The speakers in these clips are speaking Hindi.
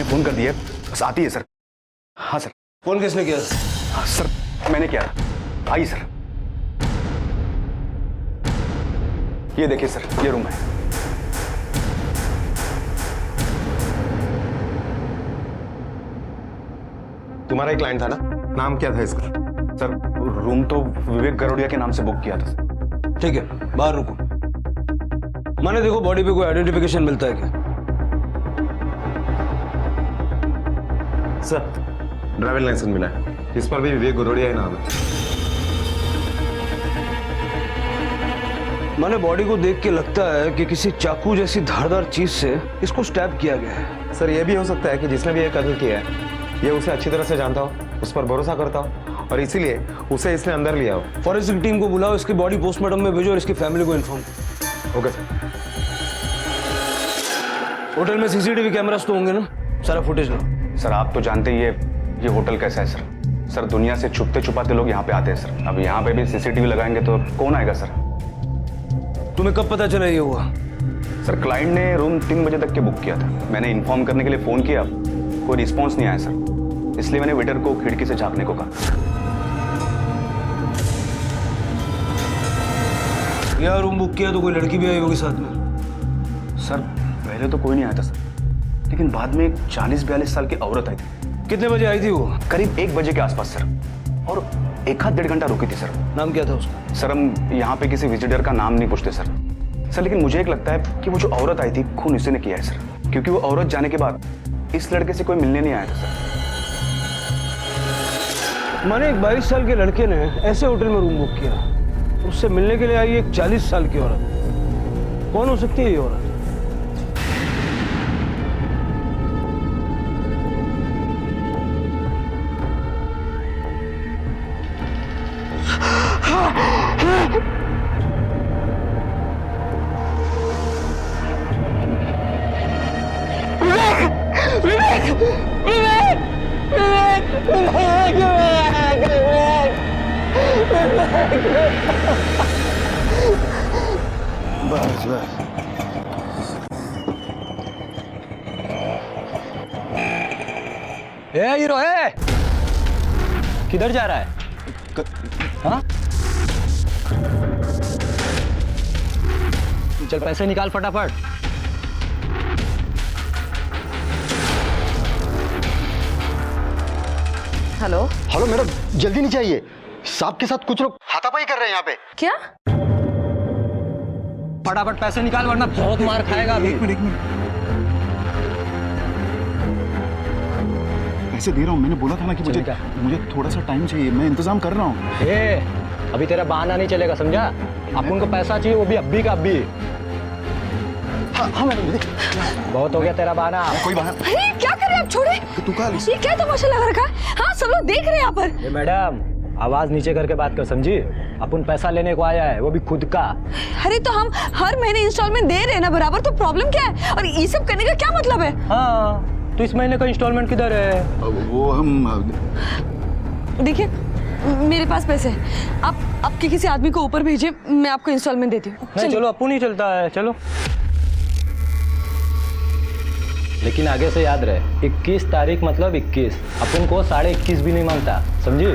मैंने फोन कर दिया है, बस आती है सर। हाँ सर। फोन किसने किया? हाँ, सर मैंने किया। आई सर। ये देखिए सर, ये रूम है। तुम्हारा एक क्लाइंट था ना, नाम क्या था इसका? सर रूम तो विवेक गरोडिया के नाम से बुक किया था सर। ठीक है, बाहर रुको। मैंने देखो बॉडी पे कोई आइडेंटिफिकेशन मिलता है क्या? सर ड्राइविंग लाइसेंस मिला है, इस पर भी विवेक गरोडिया ही नाम है। मैंने बॉडी को देख के लगता है कि किसी चाकू जैसी धारदार चीज से इसको स्टैब किया गया है। सर ये भी हो सकता है कि जिसने भी ये कत्ल किया है ये उसे अच्छी तरह से जानता हो, उस पर भरोसा करता हो और इसीलिए उसे इसने अंदर लिया हो। फॉरेंसिक टीम को बुलाओ, इसकी बॉडी पोस्टमार्टम में भेजो और इसकी फैमिली को इन्फॉर्म। Okay sir. होटल में सीसीटीवी कैमरास तो होंगे ना, सारा फुटेज लो। सर आप तो जानते ही ये होटल कैसा है सर। सर दुनिया से छुपते छुपाते लोग यहाँ पे आते हैं सर। अब यहाँ पे भी सीसीटीवी लगाएंगे तो कौन आएगा सर? तुम्हें कब पता चला ये हुआ? सर क्लाइंट ने रूम 3 बजे तक के बुक किया था। मैंने इन्फॉर्म करने के लिए फोन किया, कोई रिस्पॉन्स नहीं आया सर, इसलिए मैंने वेटर को खिड़की से झांकने को कहा। यह रूम बुक किया तो कोई लड़की भी आई होगी साथ में? सर पहले तो कोई नहीं आया था सर, लेकिन बाद में एक 40-42 साल की औरत आई थी। कितने बजे आई थी वो? करीब 1 बजे के आसपास सर, और 1-1.5 घंटा रुकी थी सर। नाम क्या था उसका? सर हम यहाँ पे किसी विजिटर का नाम नहीं पूछते सर। सर लेकिन मुझे एक लगता है कि वो जो औरत आई थी खून इसी ने किया है सर, क्योंकि वो औरत जाने के बाद इस लड़के से कोई मिलने नहीं आया था सर। मैंने एक 22 साल के लड़के ने ऐसे होटल में रूम बुक किया, उससे मिलने के लिए आई एक 40 साल की औरत। कौन हो सकती है ये औरत? बस बस। हीरो है, किधर जा रहा है? हाँ? चल पैसे निकाल फटाफट। हेलो हेलो मैडम, जल्दी नीचे आइए। साहब के साथ कुछ लोग हाथापाई कर रहे हैं यहाँ पे। क्या? फटाफट पैसे निकाल वरना बहुत मार खाएगा अभी। एक मिनट पैसे दे रहा हूँ। मैंने बोला था ना कि मुझे थोड़ा सा टाइम चाहिए, मैं इंतजाम कर रहा हूँ। अभी तेरा बहाना नहीं चलेगा, समझा? अपन को पैसा चाहिए, वो भी अब्बी का अब्बी। हाँ मैडम, बहुत हो गया तेरा बहाना। कोई बात अरे क्या कर रहे हैं आप? छोड़े। तू कहा ये क्या तमाशा लगा रखा है? हाँ सब लोग देख रहे हैं यहाँ पर। मैडम आवाज नीचे करके बात कर, समझी? अपन पैसा लेने को आया है, वो भी खुद का। अरे तो हम हर महीने इंस्टॉलमेंट दे रहे हैं ना बराबर, तो प्रॉब्लम क्या है? और ये सब करने का क्या मतलब है? हाँ तो इस महीने का इंस्टॉलमेंट किधर है? वो हम देखिए मेरे पास पैसे हैं, आप आपके किसी आदमी को ऊपर भेजिए, मैं आपको इंस्टॉलमेंट देती हूँ। नहीं चलो, अपन ही चलता है, चलो। लेकिन आगे से याद रहे, 21 तारीख मतलब 21। अपन को 21.5 भी नहीं मांगता, समझी?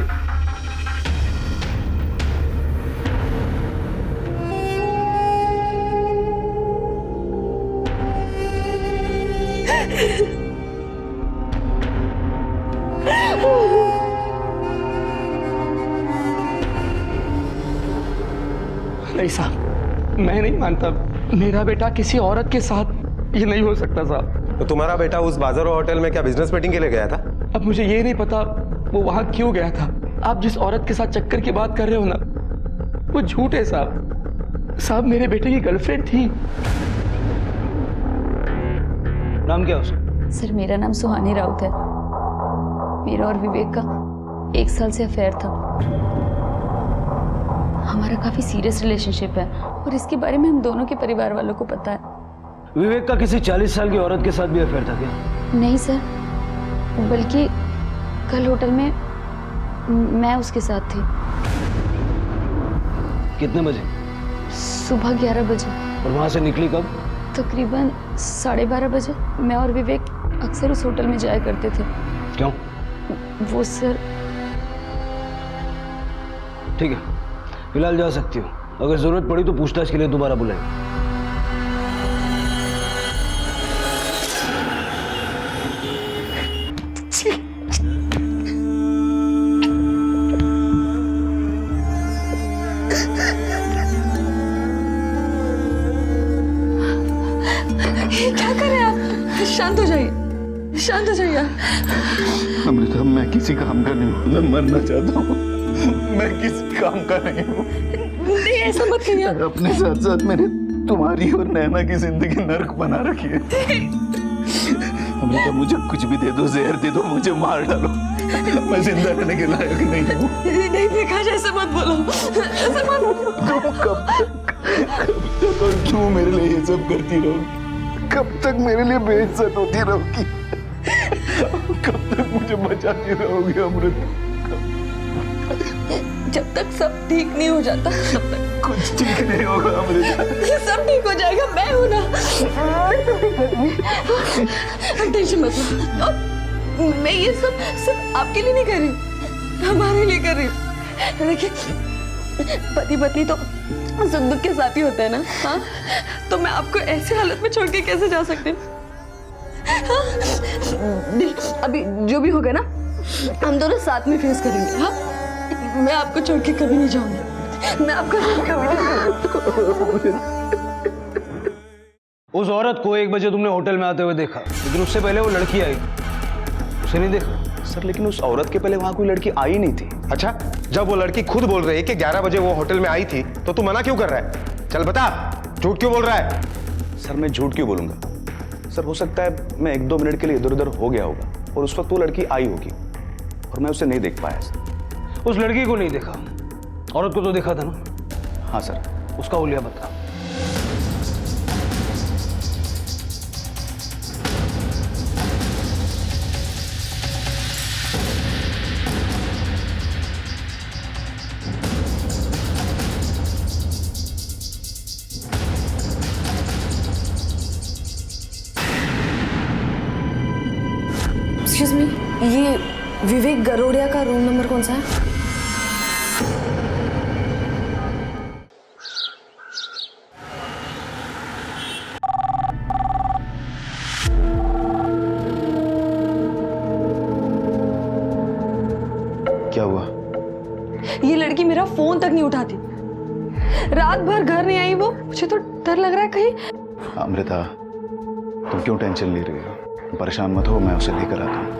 नहीं साहब, मैं नहीं मानता। मेरा बेटा किसी औरत के साथ, ये नहीं हो सकता साहब। तो तुम्हारा बेटा उस बाजारो होटल में क्या बिजनेस मीटिंग के लिए गया था? अब मुझे ये नहीं पता वो वहां क्यों गया था। आप जिस औरत के साथ चक्कर की बात कर रहे हो ना, वो झूठ है साहब। साहब मेरे बेटे की गर्लफ्रेंड थी। नाम क्या है उसका? सर मेरा नाम सुहानी राउत है। मेरा और विवेक का 1 साल से अफेयर था। हमारा काफी सीरियस रिलेशनशिप है और इसके बारे में हम दोनों के परिवार वालों को पता है। विवेक का किसी 40 साल की औरत के साथ भी अफेयर था क्या? नहीं सर, बल्कि कल होटल में मैं उसके साथ थी। कितने बजे? सुबह 11 बजे। और वहां से निकली कब? तकरीबन 12:30 बजे। मैं और विवेक अक्सर उस होटल में जाया करते थे। क्यों? वो सर, ठीक है, फिलहाल जा सकती हो। अगर जरूरत पड़ी तो पूछताछ के लिए दोबारा बुलाएंगे। ये क्या कर रहे हैं आप? शांत हो जाइए, शांत हो जाइए यार। अमृता, मैं किसी काम का नहीं हूँ, मैं मरना चाहता हूँ। मैं किसी काम का नहीं हूँ। नहीं, ऐसा मत कहिए। अपने साथ साथ मैंने तुम्हारी और नैना की जिंदगी नर्क बना रखी है। अमृता, मुझे कुछ भी दे दो, जहर दे दो, मुझे मार डालो, मैं जिंदा रहने के लायक नहीं हूँ। नहीं विकास, ऐसे मत बोलो, ऐसे मत बोलो। तुम कब तक और क्यों मेरे लिए ये सब करती रहोगी? कब तक मेरे लिए बेइज्जत होती रहोगी? कब तक मुझे बचाती रहोगी अमृता? जब तक सब ठीक नहीं हो जाता तब तक। कुछ ठीक नहीं होगा अमृता। सब ठीक हो जाएगा, मैं हूं ना। टेंशन मत लो। और मैं ये सब सिर्फ आपके लिए नहीं कर रही, हमारे लिए कर रही हूँ। देखिए, पति पत्नी तो सुख दुख के साथ ही होते हैं ना। हाँ, तो मैं आपको ऐसी हालत में छोड़ के कैसे जा सकती हूँ? हाँ? अभी जो भी होगा ना, हम दोनों साथ में फेस करेंगे। हाँ, मैं आपको छोड़ के कभी नहीं जाऊंगी, मैं आपको कभी। उस औरत को 1 बजे तुमने होटल में आते हुए देखा, लेकिन उससे पहले वो लड़की आई, उसे नहीं देखा? सर, लेकिन उस औरत के पहले वहां कोई लड़की आई नहीं थी। अच्छा, जब वो लड़की खुद बोल रही है कि 11 बजे वो होटल में आई थी, तो तू मना क्यों कर रहा है? चल बता, झूठ क्यों बोल रहा है? सर, मैं झूठ क्यों बोलूंगा? सर, हो सकता है मैं 1-2 मिनट के लिए इधर उधर हो गया होगा और उस वक्त वो लड़की आई होगी और मैं उसे नहीं देख पाया। सर, उस लड़की को नहीं देखा, औरत को तो देखा था ना? हाँ सर। उसका हुलिया बता। एक्सक्यूज मी, ये विवेक गरोड़िया का रूम नंबर कौन सा है? क्या हुआ? ये लड़की मेरा फोन तक नहीं उठाती, रात भर घर नहीं आई वो। मुझे तो डर लग रहा है कहीं। अमृता, तुम क्यों टेंशन ले रही हो? परेशान मत हो, मैं उसे लेकर आता हूँ।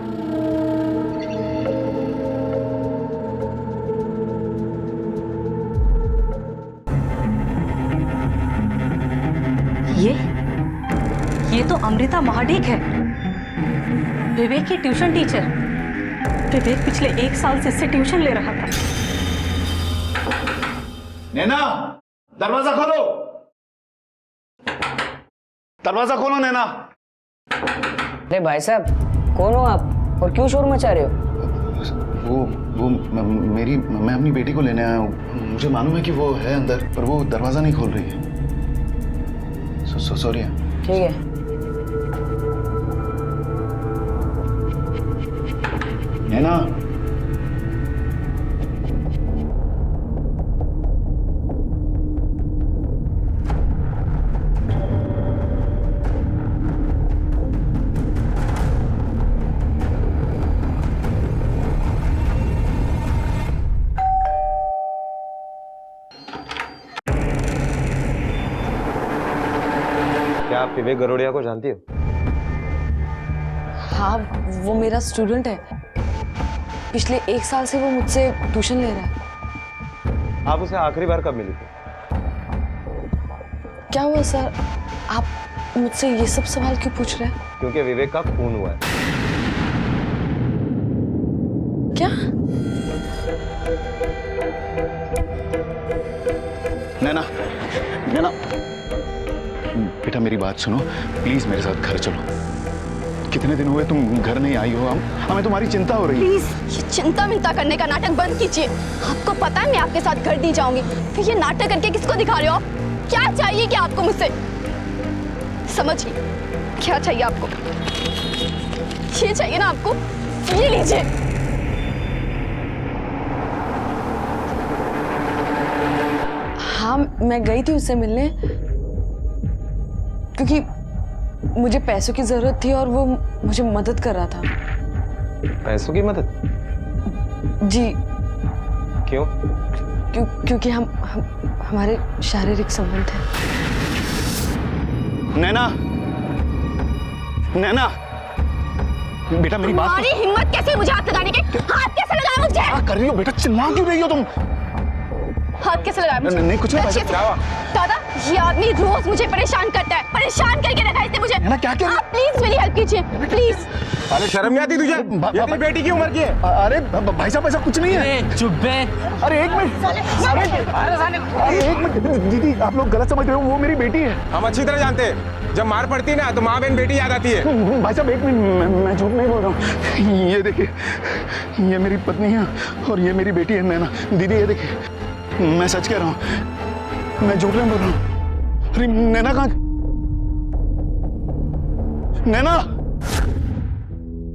ये तो अमृता महाडिक है, विवेक की ट्यूशन टीचर। विवेक पिछले 1 साल से इससे ट्यूशन ले रहा था। नैना, दरवाजा खोलो, दरवाजा खोलो नैना। अरे भाई साहब, कौन हो आप और क्यों शोर मचा रहे हो? मैं अपनी बेटी को लेने आया हूँ। मुझे मालूम है कि वो है अंदर, पर वो दरवाजा नहीं खोल रही है। सॉरी। ठीक है। नैना, क्या आप विवेक गरोड़िया को जानती हो? हाँ, वो मेरा स्टूडेंट है। पिछले 1 साल से वो मुझसे ट्यूशन ले रहा है। आप उसे आखिरी बार कब मिली थी? क्या हुआ सर, आप मुझसे ये सब सवाल क्यों पूछ रहे हैं? क्योंकि विवेक का खून हुआ है। क्या? नैना, बेटा मेरी बात सुनो, प्लीज मेरे साथ घर चलो। कितने दिन हुए तुम घर नहीं आई हो, हमें तुम्हारी चिंता हो रही है। प्लीज ये चिंता मिंता करने का नाटक बंद कीजिए। आपको पता है मैं आपके साथ घर नहीं जाऊंगी, फिर ये नाटक करके किसको दिखा रहे हो आप? क्या चाहिए क्या आपको मुझसे? समझिए, क्या चाहिए आपको? ये चाहिए ना आपको, ये लीजिए। हाँ, मैं गई थी उससे मिलने क्योंकि मुझे पैसों की जरूरत थी और वो मुझे मदद कर रहा था। पैसों की मदद? जी। क्यों? क्योंकि हमारे शारीरिक संबंध हैं। नैना, नैना, बेटा मेरी बात। तुम्हारी हिम्मत कैसे मुझे हाथ लगाने की? हाथ कैसे लगाया मुझे? क्या कर रही हो बेटा? चिल्ला क्यों रही हो तुम? हाथ कैसे लगाया मुझे? नहीं कुछ नहीं। क्या हुआ? दादा, ये आदमी रोज मुझे परेशान करता है, परेशान करके रखा है इसने मुझे। नैना क्या कह रही? आप प्लीज मेरी हेल्प कीजिए, प्लीज। अरे शर्म नहीं आती तुझे? ये तेरी बेटी की उम्र की है। अरे भाई साहब ऐसा कुछ नहीं है। चुप बे। अरे एक मिनट, अरे एक मिनट दीदी, आप लोग गलत समझ रहे हो, वो मेरी बेटी है। हम अच्छी तरह जानते हैं, जब मार पड़ती है ना तो माँ बहन बेटी याद आती है। भाई साहब एक मिनट, मैं झूठ नहीं बोल रहा हूँ। ये देखिए, ये मेरी पत्नी है और ये मेरी बेटी है नैना। दीदी ये देखिए, मैं सच कह रहा हूँ, मैं झूठ नहीं बोल रहा हूँ। अरे नैना कहाँ? नैना!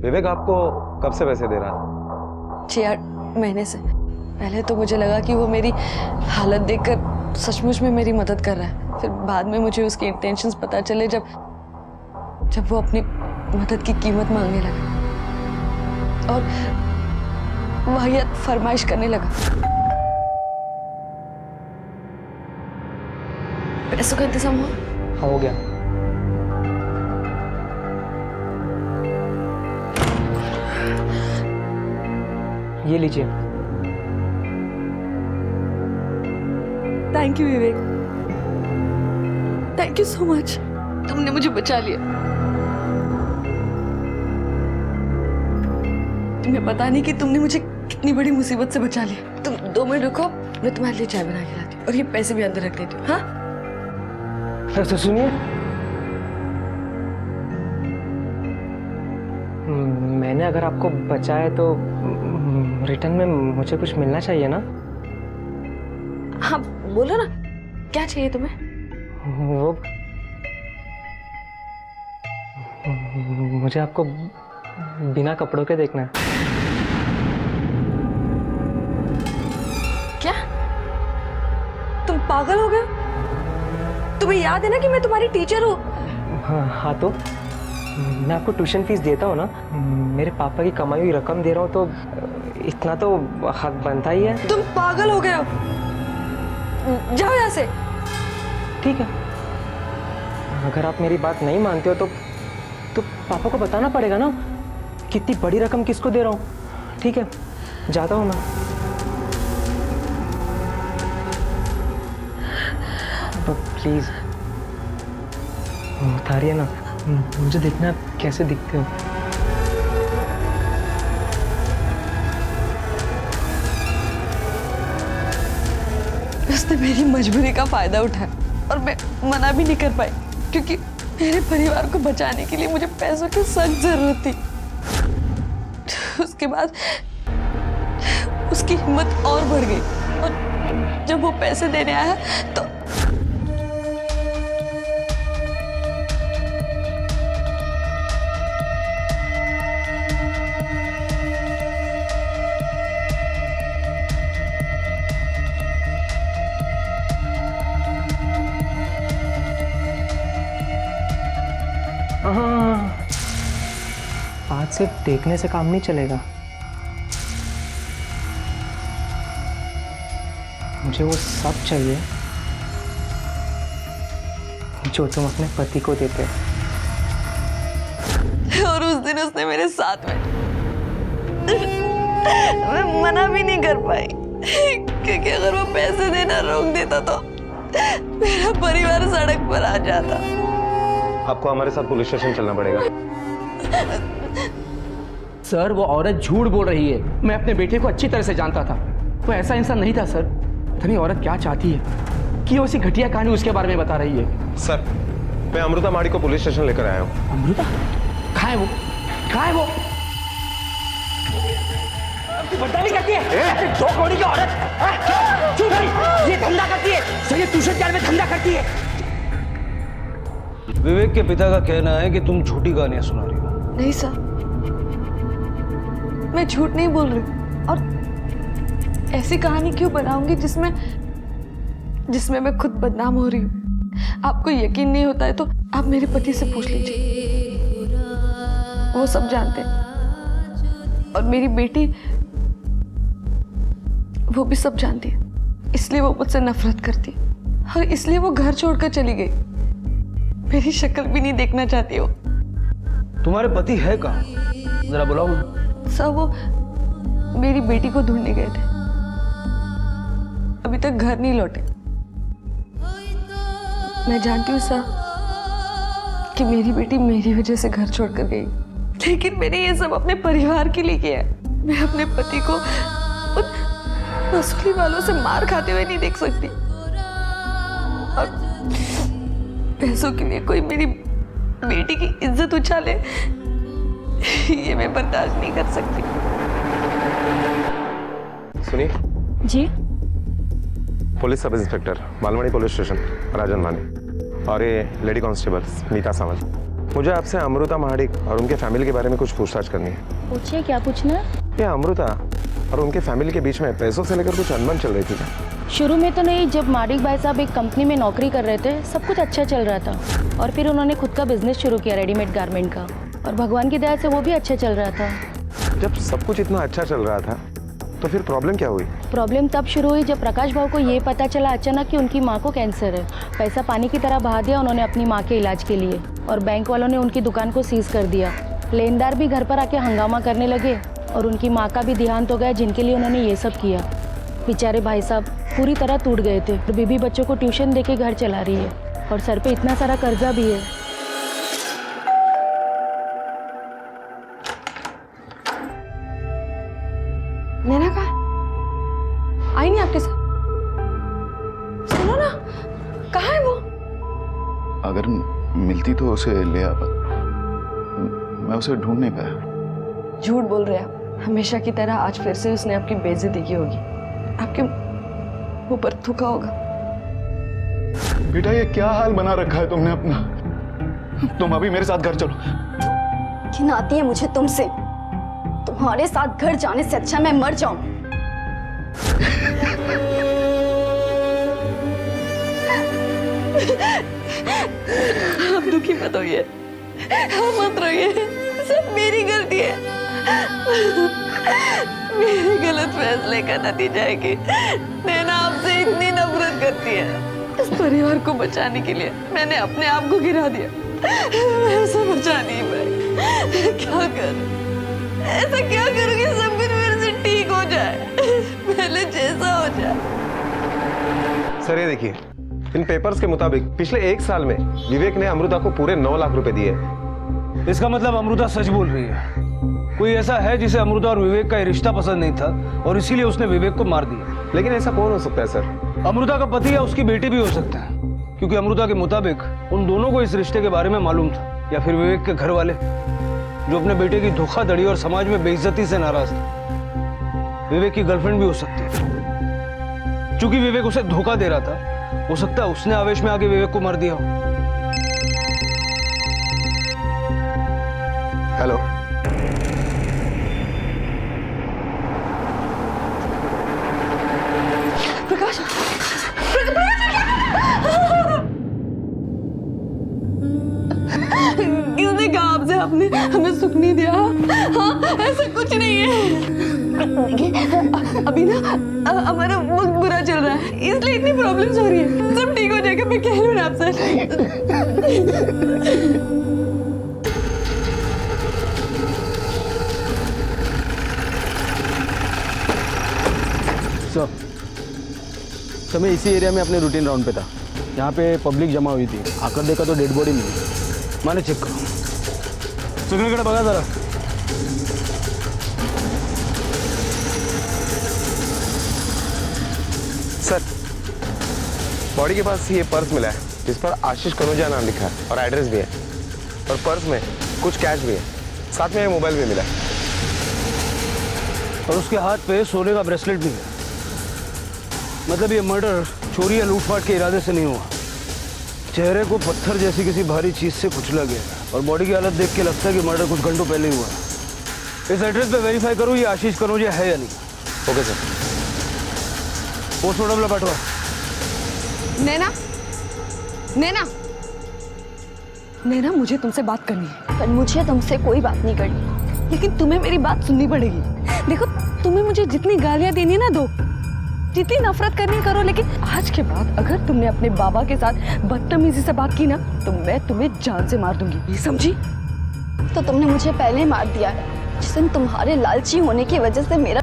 विवेक आपको कब से पैसे दे रहा था? 6-8 महीने से। पहले तो मुझे लगा कि वो मेरी हालत देखकर सचमुच में मेरी मदद कर रहा है। फिर बाद में मुझे उसके इंटेंशंस पता चले जब वो अपनी मदद की कीमत मांगने लगा और वाहियात फरमाइश करने लगा। पैसों का इंतजाम हुआ? हो गया। ये लीजिए। Thank you Vivek, thank you so much. तुमने मुझे बचा लिया। तुम्हें पता नहीं कि तुमने मुझे कितनी बड़ी मुसीबत से बचा लिया। तुम 2 मिनट रुको, मैं तुम्हारे लिए चाय बना के लाती हूँ और ये पैसे भी अंदर रख देती हूँ। हाँ तो सुनिए, मैंने अगर आपको बचाया तो रिटर्न में मुझे कुछ मिलना चाहिए ना? हाँ बोलो ना, क्या चाहिए तुम्हें? वो मुझे आपको बिना कपड़ों के देखना है। क्या तुम पागल हो गए? तुम्हें याद है ना कि मैं तुम्हारी टीचर हूँ? हाँ तो मैं आपको ट्यूशन फीस देता हूँ ना, मेरे पापा की कमाई हुई रकम दे रहा हूँ तो इतना तो हक बनता ही है। तुम पागल हो गए हो, जाओ यहाँ से। ठीक है, अगर आप मेरी बात नहीं मानते हो तो पापा को बताना पड़ेगा ना कितनी बड़ी रकम किसको दे रहा हूँ। ठीक है, जाता हूँ मैं। प्लीज उतारिए ना, मुझे देखना आप कैसे दिखते हो। उसने मेरी मजबूरी का फायदा उठाया और मैं मना भी नहीं कर पाई क्योंकि मेरे परिवार को बचाने के लिए मुझे पैसों की सख्त जरूरत थी। उसके बाद उसकी हिम्मत और बढ़ गई और जब वो पैसे देने आया तो आज सिर्फ देखने से काम नहीं चलेगा, मुझे वो सब चाहिए जो तुम अपने पति को देते हो। और उस दिन उसने मेरे साथ में मैं मना भी नहीं कर पाई क्योंकि अगर वो पैसे देना रोक देता तो मेरा परिवार सड़क पर आ जाता। आपको हमारे साथ पुलिस स्टेशन चलना पड़ेगा। सर वो औरत झूठ बोल रही है, मैं अपने बेटे को अच्छी तरह से जानता था, वो ऐसा इंसान नहीं था सर। पता नहीं औरत क्या चाहती है कि वो ऐसी घटिया कहानी उसके बारे में बता रही है। सर मैं अमृता माड़ी को पुलिस स्टेशन लेकर आया हूँ। अमृता कहाँ है वो? कहाँ है वो? पता नहीं करती है 2 कौड़ी की औरत क्यों भाई ये धंधा करती है सर, ये ट्यूशन क्लास में धंधा करती है। विवेक के पिता का कहना है कि तुम झूठी कहानियां सुना रही हो। नहीं सर, मैं झूठ नहीं बोल रही। और ऐसी कहानी क्यों बनाऊंगी जिसमें मैं खुद बदनाम हो रही हूँ। आपको यकीन नहीं होता है तो आप मेरे पति से पूछ लीजिए, वो सब जानते हैं। और मेरी बेटी, वो भी सब जानती है, इसलिए वो मुझसे नफरत करती है और इसलिए वो घर छोड़कर चली गई। मेरी शक्ल भी नहीं देखना चाहती हो। तुम्हारे पति है कहाँ? जरा बुलाओ। सर वो मेरी बेटी को ढूंढने गए थे, अभी तक घर नहीं लौटे। मैं जानती हूँ सर कि मेरी बेटी मेरी वजह से घर छोड़कर गई, लेकिन मैंने ये सब अपने परिवार के लिए किया है। मैं अपने पति को उन वसूली वालों से मार खाते हुए नहीं देख सकती, और पैसों के लिए कोई मेरी बेटी की इज्जत उछाले, ये मैं बर्दाश्त नहीं कर सकती। सुनिए जी। Police sub inspector Malwadi police station Rajan Mani, और ये लेडी कांस्टेबल मीता सावंत। मुझे आपसे अमृता महाडिक और उनके फैमिली के बारे में कुछ पूछताछ करनी है। पूछिए, क्या पूछना है? ये अमृता और उनके फैमिली के बीच में पैसों से लेकर कुछ अनबन चल रही थी क्या? शुरू में तो नहीं, जब माडिक भाई साहब एक कंपनी में नौकरी कर रहे थे सब कुछ अच्छा चल रहा था, और फिर उन्होंने खुद का बिजनेस शुरू किया रेडीमेड गारमेंट का, और भगवान की दया से वो भी अच्छा चल रहा था। जब सब कुछ इतना अच्छा चल रहा था तो फिर प्रॉब्लम क्या हुई? प्रॉब्लम तब शुरू हुई जब प्रकाश भाव को ये पता चला अचानक कि उनकी माँ को कैंसर है। पैसा पानी की तरह बहा दिया उन्होंने अपनी माँ के इलाज के लिए, और बैंक वालों ने उनकी दुकान को सीज कर दिया। लेनदार भी घर पर आके हंगामा करने लगे, और उनकी माँ का भी देहांत हो गया जिनके लिए उन्होंने ये सब किया। बेचारे भाई साहब पूरी तरह टूट गए थे, और बीबी बच्चों को ट्यूशन देके घर चला रही है, और सर पे इतना सारा कर्जा भी है। नैना कहाँ आई? नहीं आपके साथ? सुनो ना, कहाँ है वो? अगर मिलती तो उसे ले आता, मैं उसे ढूंढ नहीं पाया। झूठ बोल रहे हैं। हमेशा की तरह आज फिर से उसने आपकी बेइज्जती की होगी, आपके मुंह पर थूका होगा। बेटा ये क्या हाल बना रखा है तुमने अपना? तुम अभी मेरे साथ घर चलो। घिन आती है मुझे तुमसे। तुम्हारे साथ घर जाने से अच्छा मैं मर जाऊं। आप दुखी मत होइए, मत रोइए, सब मेरी गलती है। मेरे गलत फैसले का नतीजा है कि नैना आपसे इतनी नफरत करती है। इस परिवार को बचाने के लिए मैंने अपने आप को गिरा दिया। मैं ऐसा बचा नहीं पाई। क्या करूं? ऐसा क्या करूं कि सब कुछ मेरे से ठीक हो जाए, पहले जैसा हो जाए। सर ये देखिए, इन पेपर्स के मुताबिक पिछले 1 साल में विवेक ने अमृता को पूरे 9 लाख रुपए दिए। इसका मतलब अमृता सच बोल रही है। कोई ऐसा है जिसे अमृता और विवेक का ये रिश्ता पसंद नहीं था, और इसीलिए उसने विवेक को मार दिया। लेकिन ऐसा कौन हो सकता है सर? अमृता का पति या उसकी बेटी भी हो सकता है, क्योंकि अमृता के मुताबिक उन दोनों को इस रिश्ते के बारे में मालूम था। या फिर विवेक के घर वाले जो अपने बेटे की धोखाधड़ी और समाज में बेइज्जती से नाराज थे। विवेक की गर्लफ्रेंड भी हो सकती है। चूंकि विवेक उसे धोखा दे रहा था, हो सकता है उसने आवेश में आके विवेक को मार दिया हो। हेलो, प्रकाश, किसने कहा आपसे आपने हमें सुख नहीं दिया? हाँ, ऐसा कुछ नहीं है। देखिए अभी ना हमारा वक्त बुरा चल रहा है, इसलिए इतनी प्रॉब्लम्स हो रही है। सब ठीक हो जाएगा, मैं कह रही हूँ ना आपसे। समय इसी एरिया में अपने रूटीन राउंड पे था। यहाँ पे पब्लिक जमा हुई थी, आकर देखा तो डेड बॉडी मिली। मैंने चेक करो, सगळीकडे बघा जरा। सर बॉडी के पास ये पर्स मिला है जिस पर आशीष कनौजिया नाम लिखा है और एड्रेस भी है, और पर्स में कुछ कैश भी है, साथ में ये मोबाइल भी मिला है। और उसके हाथ पे सोने का ब्रेसलेट भी है। मतलब ये मर्डर चोरी या लूटपाट के इरादे से नहीं हुआ। चेहरे को पत्थर जैसी किसी भारी चीज से कुचला गया, और बॉडी की हालत देख के लगता है कि मर्डर कुछ घंटों पहले ही हुआ। इस एड्रेस पे वेरीफाई करो ये आशीष कनौजिया है या नहीं। Okay sir. पोस्टमार्टम पाठवा। नैना, नैना, नैना, मुझे तुमसे बात करनी है। पर मुझे तुमसे कोई बात नहीं करनी। लेकिन तुम्हें मेरी बात सुननी पड़ेगी। देखो, तुम्हें मुझे जितनी गालियां देनी है ना दो, जितनी नफरत करनी करो, लेकिन आज के बाद अगर तुमने अपने बाबा के साथ बदतमीजी से बात की ना तो मैं तुम्हें जान से मार दूंगी, ये समझी? तो तुमने मुझे पहले ही मार दिया है। जिस दिन तुम्हारे लालची होने की वजह से मेरा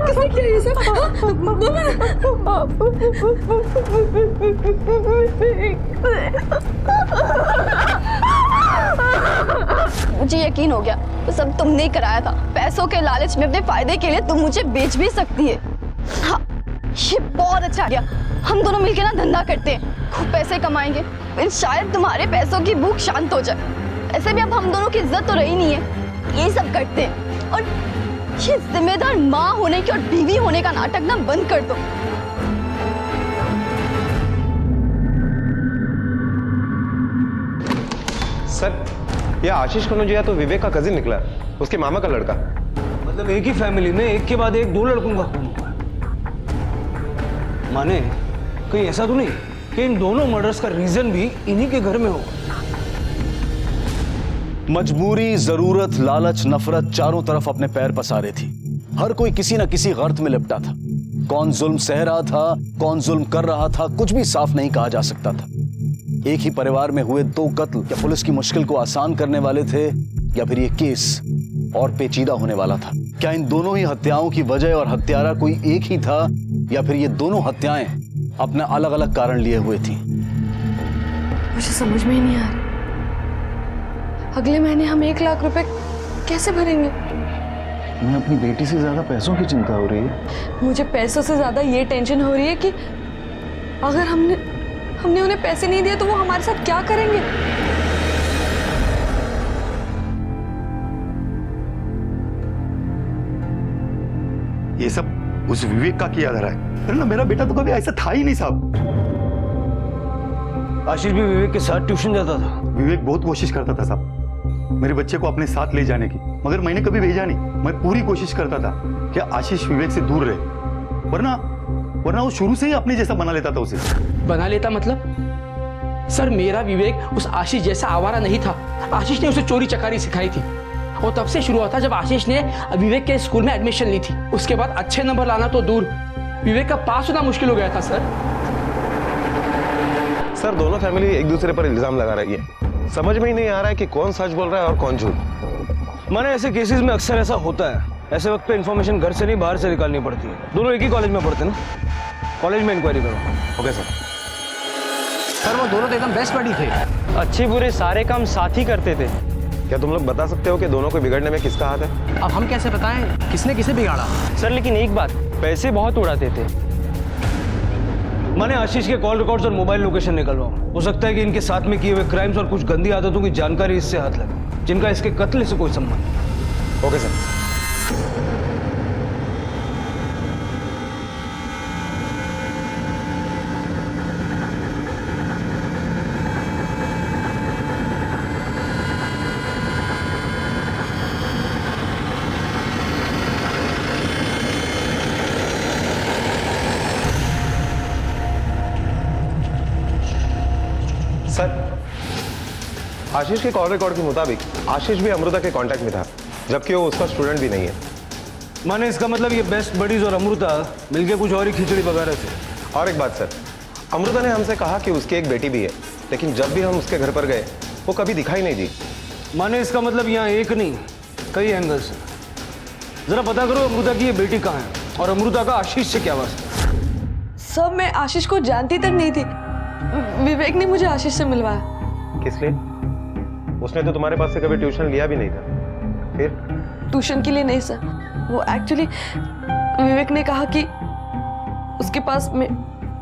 किसने किया ये सब? बोलो मुझे यकीन हो गया वो सब तुमने ही कराया था। पैसों के लालच में अपने फायदे के लिए तुम मुझे बेच भी सकती है। हाँ, ये बहुत अच्छा गया। हम दोनों मिलकर ना धंधा करते हैं, खूब पैसे कमाएंगे, फिर शायद तुम्हारे पैसों की भूख शांत हो जाए। ऐसे भी अब हम दोनों की इज्जत तो रही नहीं है, यही सब करते हैं। और ये जिम्मेदार माँ होने की और बीवी होने का नाटक ना बंद कर दो। सर, ये आशीष कनौजिया तो विवेक का कजिन निकला, उसके मामा का लड़का। मतलब एक ही फैमिली में एक के बाद एक 2 लड़कों का खून हुआ। माने कहीं ऐसा तो नहीं कि इन दोनों मर्डर्स का रीजन भी इन्हीं के घर में हो? मजबूरी, जरूरत, लालच, नफरत चारों तरफ अपने पैर पसारे थी। हर कोई किसी न किसी गर्त में लिपटा था। कौन जुल्म सह रहा था, कौन जुल्म कर रहा था, कुछ भी साफ नहीं कहा जा सकता था। एक ही परिवार में हुए 2 कत्ल क्या पुलिस की मुश्किल को आसान करने वाले थे, या फिर ये केस और पेचीदा होने वाला था? क्या इन दोनों ही हत्याओं की वजह और हत्यारा कोई एक ही था, या फिर ये दोनों हत्याएं अपने अलग अलग कारण लिए हुए थी? मुझे समझ में ही नहीं आ रहा। अगले महीने हम 1 लाख रुपए कैसे भरेंगे? मैं अपनी बेटी से ज्यादा पैसों की चिंता हो रही है। मुझे पैसों से ज्यादा ये टेंशन हो रही है कि अगर हमने उन्हें पैसे नहीं दिए तो वो हमारे साथ क्या करेंगे? ये सब उस विवेक का किया जा रहा है। अरे ना, मेरा बेटा तो कभी ऐसा था ही नहीं साहब। आशीष भी विवेक के साथ ट्यूशन जाता था। विवेक बहुत कोशिश करता था साहब मेरे बच्चे को अपने साथ ले जाने की, मगर मैंने कभी भेजा नहीं। मैं पूरी कोशिश करता था कि आशीष विवेक से दूर रहे, वरना वो शुरू से ही अपने जैसा बना लेता था उसे। बना लेता मतलब? सर, मेरा विवेक उस आशीष जैसा आवारा नहीं था। आशीष ने उसे चोरी चकारी सिखाई थी, और तब से शुरू हुआ था जब आशीष ने विवेक के स्कूल में एडमिशन ली थी। उसके बाद अच्छे नंबर लाना तो दूर, विवेक का पास होना मुश्किल हो गया था सर, दोनों फैमिली एक दूसरे पर इल्जाम लगा रही है। समझ में ही नहीं आ रहा है कि कौन सच बोल रहा है और कौन झूठ। माने ऐसे केसेस में अक्सर ऐसा होता है। ऐसे वक्त पे इन्फॉर्मेशन घर से नहीं बाहर से निकालनी पड़ती है। दोनों एक ही कॉलेज में पढ़ते ना, कॉलेज में इंक्वायरी करो। Okay sir. सर, वो दोनों तो एकदम बेस्ट बडी थे, अच्छे बुरे सारे काम साथ ही करते थे। क्या तुम लोग बता सकते हो कि दोनों को बिगड़ने में किसका हाथ है? अब हम कैसे बताएं किसने किसे बिगाड़ा? सर, लेकिन एक बात, पैसे बहुत उड़ाते थे। मैंने आशीष के कॉल रिकॉर्ड्स और मोबाइल लोकेशन निकलवाऊं। हो सकता है कि इनके साथ में किए हुए क्राइम्स और कुछ गंदी आदतों की जानकारी इससे हाथ लगे, जिनका इसके कत्ल से कोई संबंध नहीं। Okay sir. सर, आशीष के कॉल रिकॉर्ड के मुताबिक आशीष भी अमृता के कांटेक्ट में था, जबकि वो उसका स्टूडेंट भी नहीं है। माने इसका मतलब ये बेस्ट बडीज और अमृता मिलके कुछ और ही खिचड़ी पका रहे थे। और एक बात सर, अमृता ने हमसे कहा कि उसकी एक बेटी भी है, लेकिन जब भी हम उसके घर पर गए वो कभी दिखाई नहीं दी। माने इसका मतलब यहाँ एक नहीं कई एंगल्स हैं। जरा पता करो अमृता की ये बेटी कहाँ है और अमृता का आशीष से क्या वास्ता। सब मैं आशीष को जानती तक नहीं थी। विवेक ने मुझे आशीष से मिलवाया। किस लिए? उसने तो तुम्हारे पास से कभी ट्यूशन लिया भी नहीं था। फिर? ट्यूशन के लिए नहीं सर, वो एक्चुअली विवेक ने कहा कि उसके पास में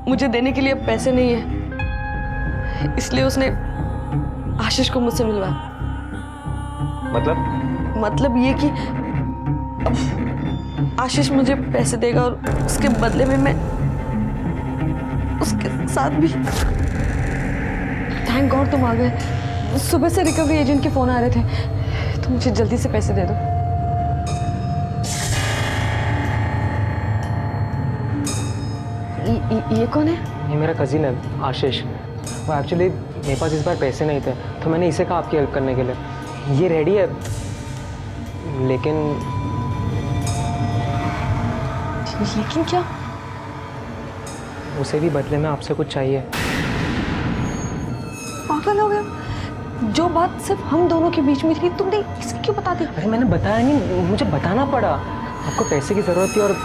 मुझे देने के लिए पैसे नहीं है, इसलिए उसने आशीष को मुझसे मिलवा। मतलब ये कि अब आशीष मुझे पैसे देगा और उसके बदले में मैं उसके साथ भी। थैंक गॉड तुम आ गए। सुबह से रिकवरी एजेंट के फोन आ रहे थे, तो मुझे जल्दी से पैसे दे दो। ये कौन है? ये मेरा कजिन है आशीष। वो एक्चुअली मेरे पास इस बार पैसे नहीं थे, तो मैंने इसे कहा आपकी हेल्प करने के लिए। ये रेडी है, लेकिन क्या? उसे भी बदले में आपसे कुछ चाहिए। पागल हो गया? जो बात सिर्फ हम दोनों के बीच में थी तुमने इसे क्यों बता दी? अरे मैंने बताया नहीं, मुझे बताना पड़ा। आपको पैसे की ज़रूरत थी और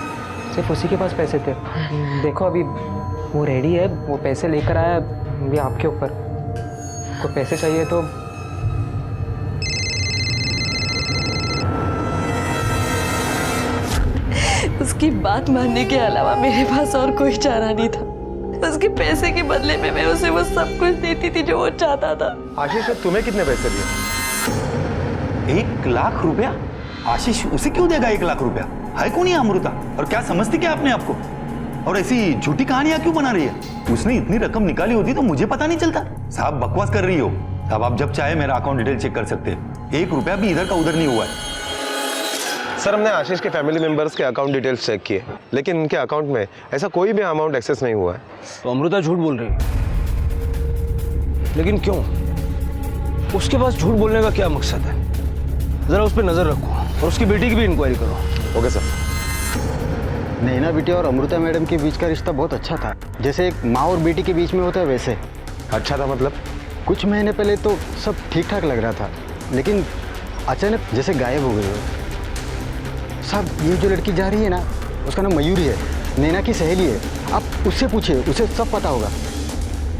सिर्फ उसी के पास पैसे थे। देखो अभी वो रेडी है, वो पैसे लेकर आया, भी आपके ऊपर। को पैसे चाहिए तो उसकी बात मानने के अलावा मेरे पास और कोई चारा नहीं था। उसके पैसे के बदले में मैं उसे वो सब कुछ देती थी जो वो चाहता था। आशीष तुम्हें कितने पैसे दिए? 1 लाख रुपया? आशीष उसे क्यों देगा 1 लाख रुपया? है कौन ये अमृता? और क्या समझती क्या अपने आपको? और ऐसी झूठी कहानियां क्यों बना रही है? उसने इतनी रकम निकाली होती तो मुझे पता नहीं चलता। साहब बकवास कर रही हो। साहब आप जब चाहे मेरा अकाउंट डिटेल चेक कर सकते हैं। 1 रुपया भी इधर का उधर नहीं हुआ है। सर हमने आशीष के फैमिली मेंबर्स के अकाउंट डिटेल्स चेक किए, लेकिन उनके अकाउंट में ऐसा कोई भी अमाउंट एक्सेस नहीं हुआ है। तो अमृता झूठ बोल रही है, लेकिन क्यों? उसके पास झूठ बोलने का क्या मकसद है? जरा उस पर नजर रखो और उसकी बेटी की भी इंक्वायरी करो। Okay sir. नैना बेटी और अमृता मैडम के बीच का रिश्ता बहुत अच्छा था, जैसे एक माँ और बेटी के बीच में होता है वैसे। अच्छा था मतलब? कुछ महीने पहले तो सब ठीक ठाक लग रहा था, लेकिन अचानक जैसे गायब हो गई हो। साहब ये जो लड़की जा रही है ना, उसका नाम मयूरी है, नैना की सहेली है। आप उससे पूछिए, उसे सब पता होगा।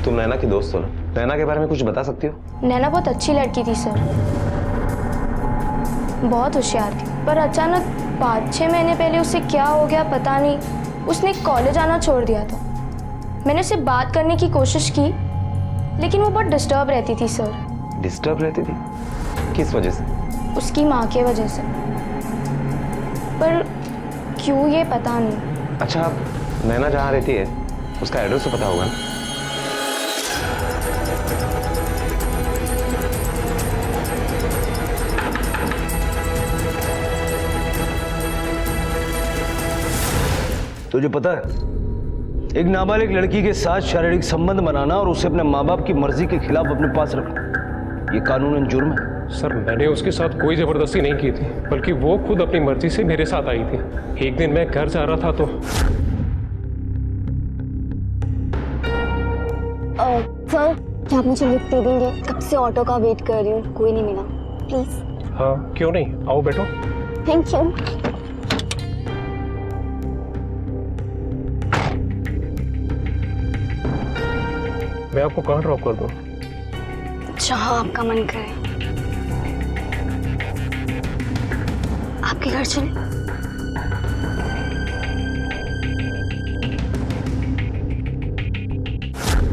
तुम नैना की दोस्त हो ना, नैना के बारे में कुछ बता सकती हो? नैना बहुत अच्छी लड़की थी सर, बहुत होशियार थी, पर अचानक 5-6 महीने पहले उससे क्या हो गया पता नहीं, उसने कॉलेज आना छोड़ दिया था। मैंने उससे बात करने की कोशिश की, लेकिन वो बहुत डिस्टर्ब रहती थी सर। डिस्टर्ब रहती थी? किस वजह से? उसकी माँ के वजह से, पर क्यों ये पता नहीं। अच्छा नैना जहाँ रहती है उसका एड्रेस तो पता होगा ना? तुझे पता है, एक नाबालिग लड़की के साथ शारीरिक संबंध बनाना और उसे अपने माँ बाप की मर्जी के खिलाफ अपने पास रखना, ये कानूनन जुर्म है। सर मैंने उसके साथ कोई ज़बरदस्ती नहीं की थी, बल्कि वो खुद अपनी मर्जी से मेरे साथ आई थी। एक दिन मैं घर जा रहा था तो सर क्या आप मुझे लिफ्ट दे देंगे? कब से ऑटो का वेट कर रही हूँ, कोई नहीं मिला। प्लीज। हाँ क्यों नहीं, आओ बैठो। Thank you. मैं आपको कहाँ ड्रॉप कर दूँ? जहाँ आपका मन करे। आपके घर चले।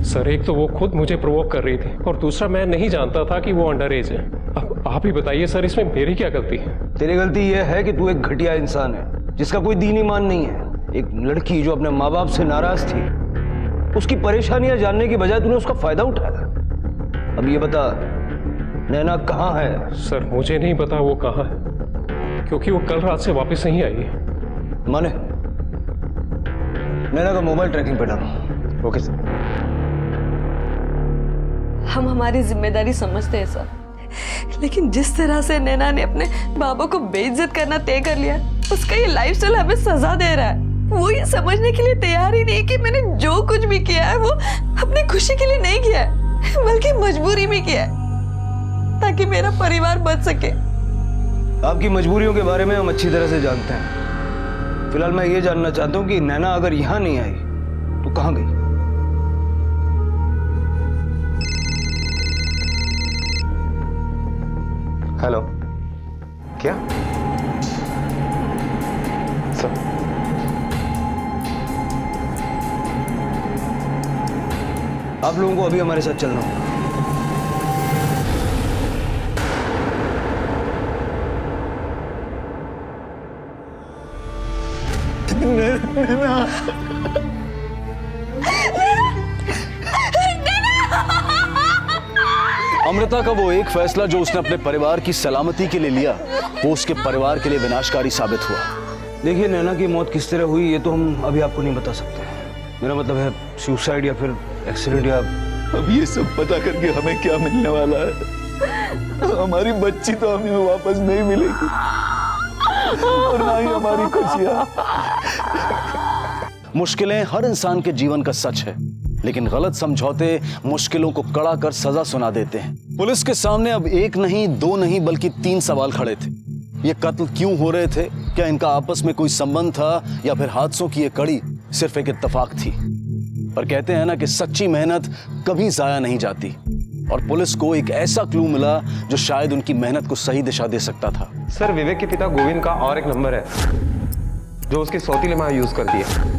सर एक तो वो खुद मुझे प्रोवोक कर रही थी और दूसरा मैं नहीं जानता था कि वो अंडर एज है। अब आप ही बताइए सर, इसमें मेरी क्या गलती है? तेरी गलती यह है कि तू एक घटिया इंसान है जिसका कोई दीन ईमान नहीं है। एक लड़की जो अपने माँ बाप से नाराज थी, उसकी परेशानियां जानने की बजाय तूने उसका फायदा उठाया। अब ये बता, नैना कहाँ है? सर मुझे नहीं पता वो कहाँ है, क्योंकि वो कल रात से वापस नहीं आई है। माने नैना का मोबाइल ट्रैकिंग पे डालो। Okay sir. हम हमारी जिम्मेदारी समझते हैं सर, लेकिन जिस तरह से नैना ने अपने बाबा को बेइज्जत करना तय कर लिया, उसका ये लाइफस्टाइल हमें सजा दे रहा है। वो ये समझने के लिए तैयार ही नहीं कि मैंने जो कुछ भी किया है वो अपनी खुशी के लिए नहीं किया है, बल्कि मजबूरी में किया है, ताकि मेरा परिवार बच सके। आपकी मजबूरियों के बारे में हम अच्छी तरह से जानते हैं। फिलहाल मैं ये जानना चाहता हूँ कि नैना अगर यहाँ नहीं आई तो कहाँ गई? हेलो, क्या सर? आप लोगों को अभी हमारे साथ चलना होगा। अमृता का वो एक फैसला जो उसने अपने परिवार की सलामती के लिए लिया, वो उसके परिवार के लिए विनाशकारी साबित हुआ। देखिए, नैना की मौत किस तरह हुई ये तो हम अभी आपको नहीं बता सकते। मेरा मतलब है सुसाइड या फिर एक्सीडेंट या... अब ये सब पता करके हमें क्या मिलने वाला है? हमारी बच्ची तो हमें वापस नहीं मिलेगी और ना ही हमारी खुशियां। मुश्किलें हर इंसान के जीवन का सच है, लेकिन गलत समझौते मुश्किलों को कड़ा कर सजा सुना देते हैं। पुलिस के सामने अब एक नहीं, दो नहीं, बल्कि 3 सवाल खड़े थे। ये कत्ल क्यों हो रहे थे? क्या इनका आपस में कोई संबंध था या फिर हादसों की ये कड़ी सिर्फ एक इत्तेफाक थी? पर कहते हैं ना कि सच्ची मेहनत कभी जाया नहीं जाती, और पुलिस को एक ऐसा क्लू मिला जो शायद उनकी मेहनत को सही दिशा दे सकता था। सर, विवेक के पिता गोविंद का और एक नंबर है जो उसकी सौतीली मां यूज करती है।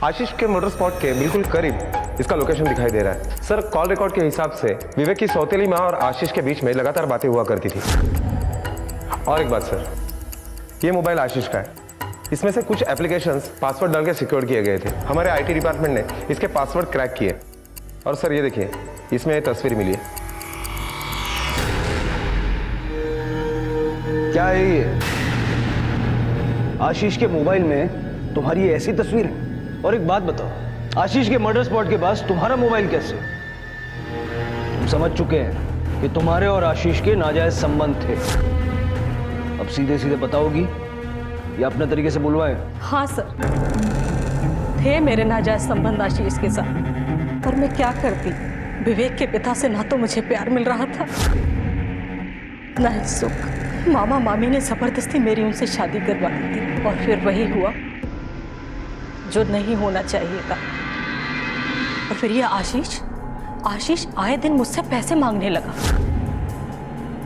आशीष के मर्डर स्पॉट के बिल्कुल करीब इसका लोकेशन दिखाई दे रहा है। सर, कॉल रिकॉर्ड के हिसाब से विवेक की सौतेली मां और आशीष के बीच में लगातार बातें हुआ करती थी। और एक बात सर, ये मोबाइल आशीष का है। इसमें से कुछ एप्लीकेशंस पासवर्ड डाल के सिक्योर किए गए थे। हमारे आईटी डिपार्टमेंट ने इसके पासवर्ड क्रैक किए। और सर ये देखिए, इसमें ये तस्वीर मिली है। क्या है ये? आशीष के मोबाइल में तुम्हारी ऐसी तस्वीर है? और एक बात बताओ, आशीष के मर्डर स्पॉट के पास तुम्हारा मोबाइल कैसे? तुम समझ चुके हैं कि तुम्हारे और आशीष के नाजायज संबंध थे। अब सीधे सीधे बताओगी या अपने तरीके से बुलवाए? हाँ सर, थे मेरे नाजायज संबंध आशीष के साथ, पर मैं क्या करती? विवेक के पिता से ना तो मुझे प्यार मिल रहा था ना ही सुख। मामा मामी ने जबरदस्ती मेरी उनसे शादी करवा दी थी, और फिर वही हुआ जो नहीं होना चाहिए था। और फिर ये आशीष आए दिन मुझसे पैसे मांगने लगा।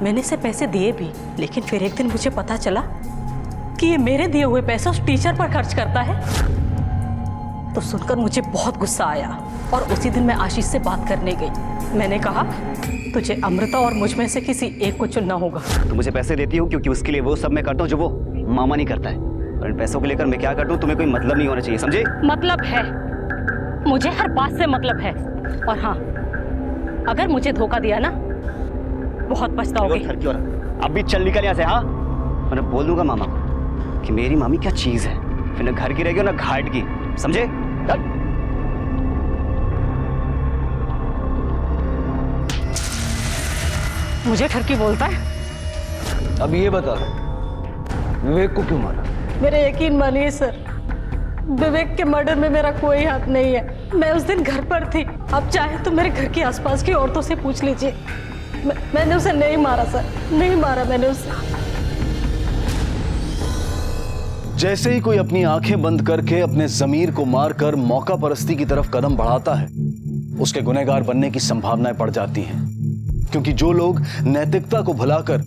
मैंने इसे पैसे दिए भी, लेकिन फिर एक दिन मुझे पता चला कि ये मेरे दिए हुए पैसे उस टीचर पर खर्च करता है। तो सुनकर मुझे बहुत गुस्सा आया, और उसी दिन मैं आशीष से बात करने गई। मैंने कहा, तुझे अमृता और मुझ में से किसी एक को चुनना होगा। तो मुझे पैसे देती हूँ क्योंकि उसके लिए वो सब मैं करता हूँ जो वो मामा नहीं करता है, और इन पैसों को लेकर मैं क्या करता हूँ तुम्हें कोई मतलब नहीं होना चाहिए, समझे? मतलब है, मुझे हर बात से मतलब है। और हाँ, अगर मुझे धोखा दिया ना, बहुत पछताओगे। अब भी चल निकल यहाँ से। हाँ, मैं बोल दूंगा मामा को कि मेरी मामी क्या चीज है, फिर ना घर की रहेगी और ना घाट की, समझे? मुझे ठरकी बोलता है। अब ये बता, विवेक को क्यों मारा? मेरे यकीन मानिए सर, विवेक के मर्डर में मेरा कोई हाथ नहीं है। मैं उस दिन घर पर थी। आप चाहे तो मेरे घर के आसपास की औरतों से पूछ लीजिए। मैंने उसे नहीं मारा सर, नहीं मारा मैंने उसे। जैसे ही कोई अपनी आंखें बंद करके अपने जमीर को मारकर मौका परस्ती की तरफ कदम बढ़ाता है, उसके गुनहगार बनने की संभावनाएं बढ़ जाती हैं। क्योंकि जो लोग नैतिकता को भुलाकर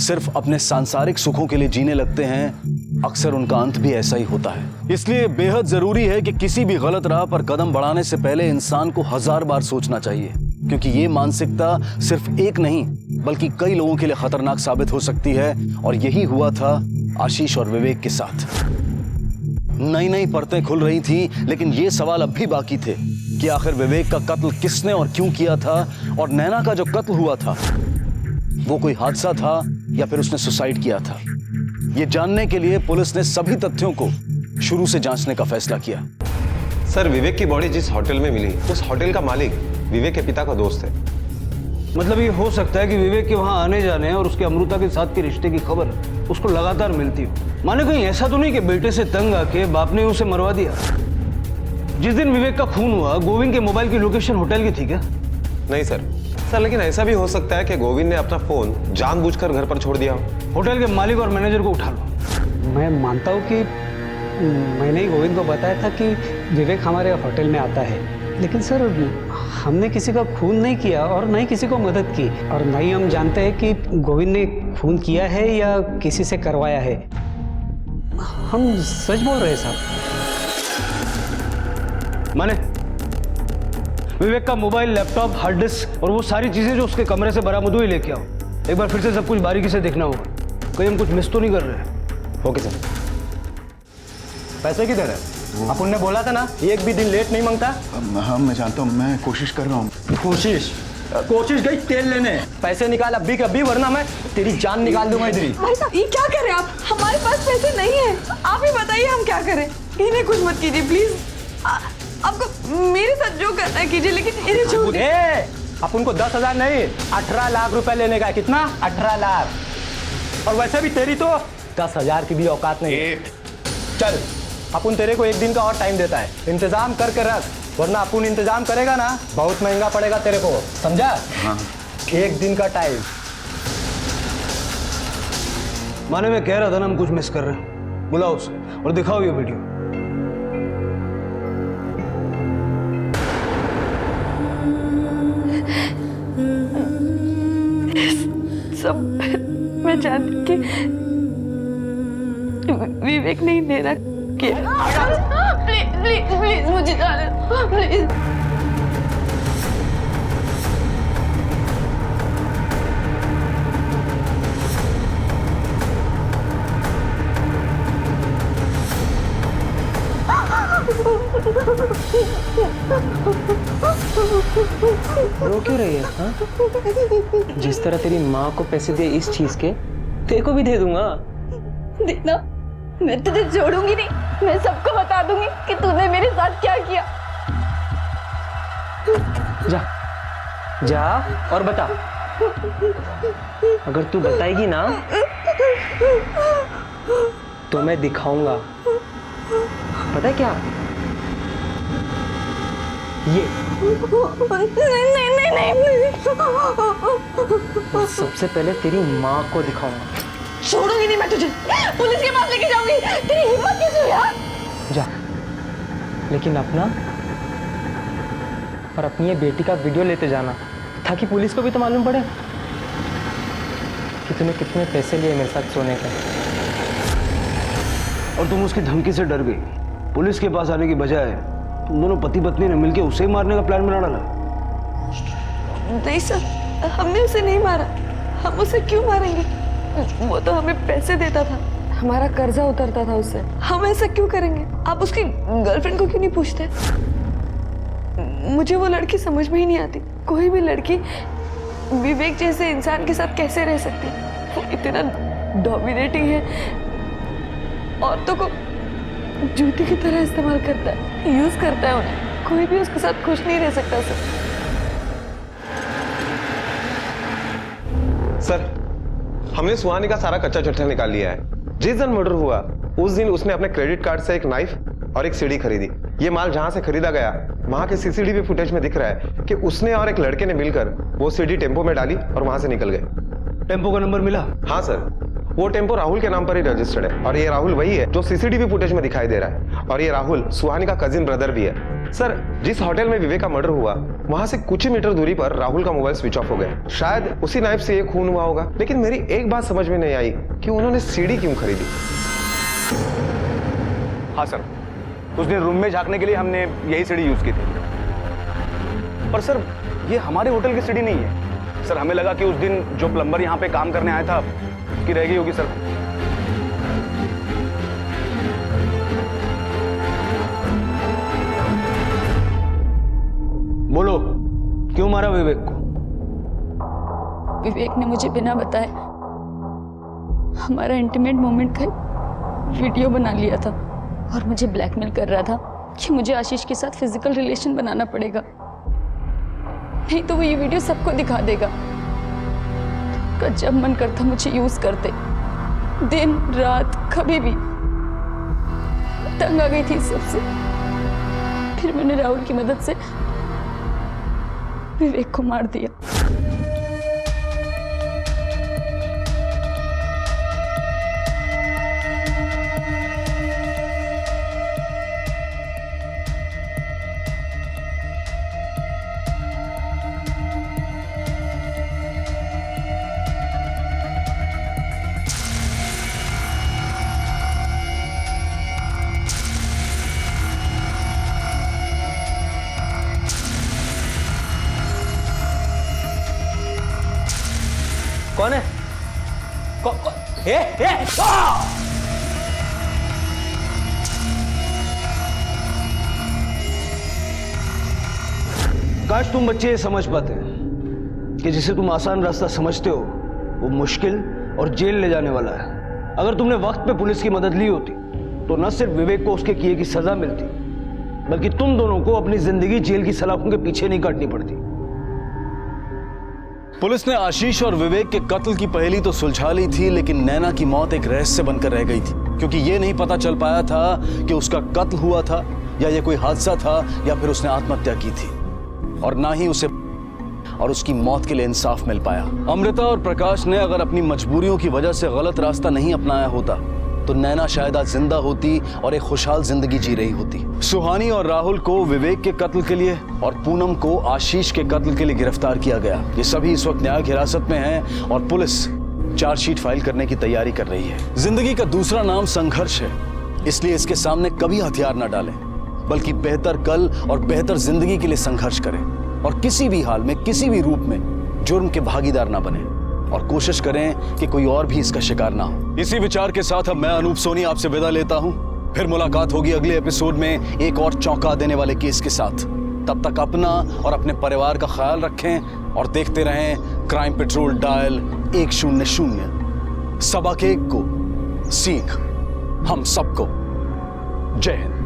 सिर्फ अपने सांसारिक सुखों के लिए जीने लगते हैं, अक्सर उनका अंत भी ऐसा ही होता है। इसलिए बेहद जरूरी है कि किसी भी गलत राह पर कदम बढ़ाने से पहले इंसान को 1000 बार सोचना चाहिए, क्योंकि ये मानसिकता सिर्फ एक नहीं बल्कि कई लोगों के लिए खतरनाक साबित हो सकती है। और यही हुआ था आशीष और विवेक के साथ। नई नई परतें खुल रही थी, लेकिन ये सवाल अब भी बाकी थे कि आखिर विवेक का कत्ल किसने और क्यों किया था, और नैना का जो कत्ल हुआ था वो कोई हादसा था या फिर उसने सुसाइड किया था। ये जानने के लिए पुलिस ने सभी तथ्यों को शुरू से जांचने का फैसला किया। सर, विवेक की बॉडी जिस होटल में मिली, उस होटल का मालिक विवेक के पिता का दोस्त है। मतलब ये हो सकता है कि विवेक के वहां आने जाने और उसके अमृता के साथ के रिश्ते की खबर उसको लगातार मिलती हो। माने कहीं ऐसा तो नहीं कि बेटे से तंग आके बाप ने उसे मरवा दिया? जिस दिन विवेक का खून हुआ, गोविंद के मोबाइल की लोकेशन होटल की थी क्या? नहीं सर, लेकिन ऐसा भी हो सकता है कि गोविंद ने अपना फोन जानबूझकर घर पर छोड़ दिया हो। होटल के मालिक और मैनेजर को उठा लो। मैं मानता हूँ कि मैंने ही गोविंद को बताया था कि विवेक हमारे होटल में आता है, लेकिन सर हमने किसी का खून नहीं किया और न ही किसी को मदद की, और न ही हम जानते हैं कि गोविंद ने खून किया है या किसी से करवाया है। हम सच बोल रहे हैं साहब। माने विवेक का मोबाइल, लैपटॉप, हार्ड डिस्क और वो सारी चीजें जो उसके कमरे से बरामद हुई लेके आओ। एक बार फिर से सब कुछ बारीकी से देखना होगा, कहीं हम कुछ मिस तो नहीं कर रहे हैं। Okay sir. पैसे किधर है? अपन ने बोला था ना एक भी दिन लेट नहीं मांगता। हाँ मैं जानता हूँ, मैं कोशिश कर रहा हूँ। कोशिश गई तेल लेने। पैसे निकाल अभी के अभी, वरना मैं तेरी जान निकाल दूंगा इधर ही। भाई साहब ये क्या करें आप? हमारे पास पैसे नहीं है, आप ही बताइए हम क्या करें। इन्हें कुछ मत कीजिए प्लीज। आपको मेरे साथ जो करना है कीजिए, लेकिन इन्हें छोड़ दीजिए। अपन को 10,000 नहीं 18 लाख रुपए लेने का है। कितना? 18 लाख। और वैसे भी तेरी तो 10,000 की भी औकात नहीं है। चल अपन तेरे को एक दिन का और टाइम देता है, इंतजाम करके रख, वरना अपन इंतजाम करेगा ना बहुत महंगा पड़ेगा तेरे को, समझा? हाँ। एक दिन का टाइम। माने मैं कह रहा था ना हम कुछ मिस कर रहे हैं। बुलाओ उसे और दिखाओ ये वीडियो। सब मैं जानती कि विवेक नहीं देना कि प्लीज प्लीज प्लीज मुझे जाने दो प्लीज। रो क्यों रही है? हाँ? जिस तरह तेरी माँ को पैसे दे इस चीज के, तेरे को भी दे दूंगा। देखना, मैं तुझे छोड़ूंगी नहीं। मैं सबको बता दूंगी कि तूने मेरे साथ क्या किया। जा जा और बता। अगर तू बताएगी ना तो मैं दिखाऊंगा। पता है क्या? ये नहीं नहीं नहीं। सबसे पहले तेरी माँ को दिखाऊंगा। छोड़ूंगी नहीं मैं तुझे, पुलिस के पास लेके जाऊंगी। तेरी हिम्मत कैसे हुई यार? जा, लेकिन अपना और अपनी ये बेटी का वीडियो लेते जाना, ताकि पुलिस को भी तो मालूम पड़े कि तूने कितने पैसे लिए मेरे साथ सोने के। और तुम उसकी धमकी से डर गई। पुलिस के पास आने की बजाय तुम दोनों पति पत्नी ने मिलकर उसे मारने का प्लान बना डाला। नहीं सर, हमने उसे नहीं मारा। हम उसे क्यों मारेंगे? वो तो हमें पैसे देता था, हमारा कर्जा उतरता था उससे। हम ऐसा क्यों करेंगे? आप उसकी गर्लफ्रेंड को क्यों नहीं पूछते? मुझे वो लड़की समझ में ही नहीं आती। कोई भी लड़की विवेक जैसे इंसान के साथ कैसे रह सकती? वो इतना डोमिनेटिंग है, औरतों को जूती की तरह इस्तेमाल करता है, यूज करता है उन्हें। कोई भी उसके साथ खुश नहीं रह सकता सर, हमने सुहानी का सारा कच्चा चिट्ठा निकाल लिया है। जिस दिन मर्डर हुआ उस दिन उसने अपने क्रेडिट कार्ड से एक नाइफ और एक सीढ़ी खरीदी। ये माल जहां से खरीदा गया वहां के सीसीटीवी फुटेज में दिख रहा है कि उसने और एक लड़के ने मिलकर वो सीढ़ी टेम्पो में डाली और वहां से निकल गए। टेम्पो का नंबर मिला? हाँ सर, वो टेम्पो राहुल के नाम पर ही रजिस्टर्ड है और ये राहुल वही है जो सीसीटीवी फुटेज में दिखाई दे रहा है। और ये राहुल सुहानी का कजिन ब्रदर भी है। सर, जिस होटल में विवेक का मर्डर हुआ वहां से कुछ ही मीटर दूरी पर राहुल का मोबाइल स्विच ऑफ हो गया। शायद उसी नाइफ से ये खून हुआ होगा। लेकिन मेरी एक बात समझ में नहीं आई कि उन्होंने सीढ़ी क्यों खरीदी। हाँ सर, उस दिन रूम में झांकने के लिए हमने यही सीढ़ी यूज की थी। पर सर, ये हमारे होटल की सीढ़ी नहीं है। सर, हमें लगा कि उस दिन जो प्लम्बर यहाँ पे काम करने आया था उसकी रह गई होगी सर। बोलो, क्यों मारा विवेक को? विवेक ने मुझे बिना बताए हमारा इंटीमेट मोमेंट का वीडियो बना लिया था और मुझे ब्लैकमेल कर रहा था कि मुझे आशीष के साथ फिजिकल रिलेशन बनाना पड़ेगा, नहीं तो वो ये वीडियो सबको दिखा देगा। का जब मन करता मुझे यूज करते, दिन रात कभी भी। तंग आ गई थी सबसे। फिर मैंने राहुल की मदद से विवेक को मार दिया। कौन है? ए, ए, काश तुम बच्चे ये समझ पाते कि जिसे तुम आसान रास्ता समझते हो वो मुश्किल और जेल ले जाने वाला है। अगर तुमने वक्त पे पुलिस की मदद ली होती तो न सिर्फ विवेक को उसके किए की सजा मिलती, बल्कि तुम दोनों को अपनी जिंदगी जेल की सलाखों के पीछे नहीं काटनी पड़ती। पुलिस ने आशीष और विवेक के कत्ल की पहेली तो सुलझा ली थी, लेकिन नैना की मौत एक रहस्य बनकर रह गई थी, क्योंकि यह नहीं पता चल पाया था कि उसका कत्ल हुआ था या यह कोई हादसा था या फिर उसने आत्महत्या की थी, और ना ही उसे और उसकी मौत के लिए इंसाफ मिल पाया। अमृता और प्रकाश ने अगर अपनी मजबूरियों की वजह से गलत रास्ता नहीं अपनाया होता तो नैना शायद आज जिंदा होती और एक खुशहाल जिंदगी जी रही होती। सुहानी और राहुल को विवेक के कत्ल के लिए और पूनम को आशीष के कत्ल के लिए गिरफ्तार किया गया। ये सभी इस वक्त न्यायिक हिरासत में हैं और पुलिस चार्जशीट फाइल करने की तैयारी कर रही है। जिंदगी का दूसरा नाम संघर्ष है, इसलिए इसके सामने कभी हथियार न डालें, बल्कि बेहतर कल और बेहतर जिंदगी के लिए संघर्ष करें और किसी भी हाल में, किसी भी रूप में जुर्म के भागीदार ना बने और कोशिश करें कि कोई और भी इसका शिकार ना हो। इसी विचार के साथ अब मैं अनूप सोनी आपसे विदा लेता हूं। फिर मुलाकात होगी अगले एपिसोड में एक और चौंका देने वाले केस के साथ। तब तक अपना और अपने परिवार का ख्याल रखें और देखते रहें क्राइम पेट्रोल डायल 100। सबक एक को सीख हम सबको। जय हिंद।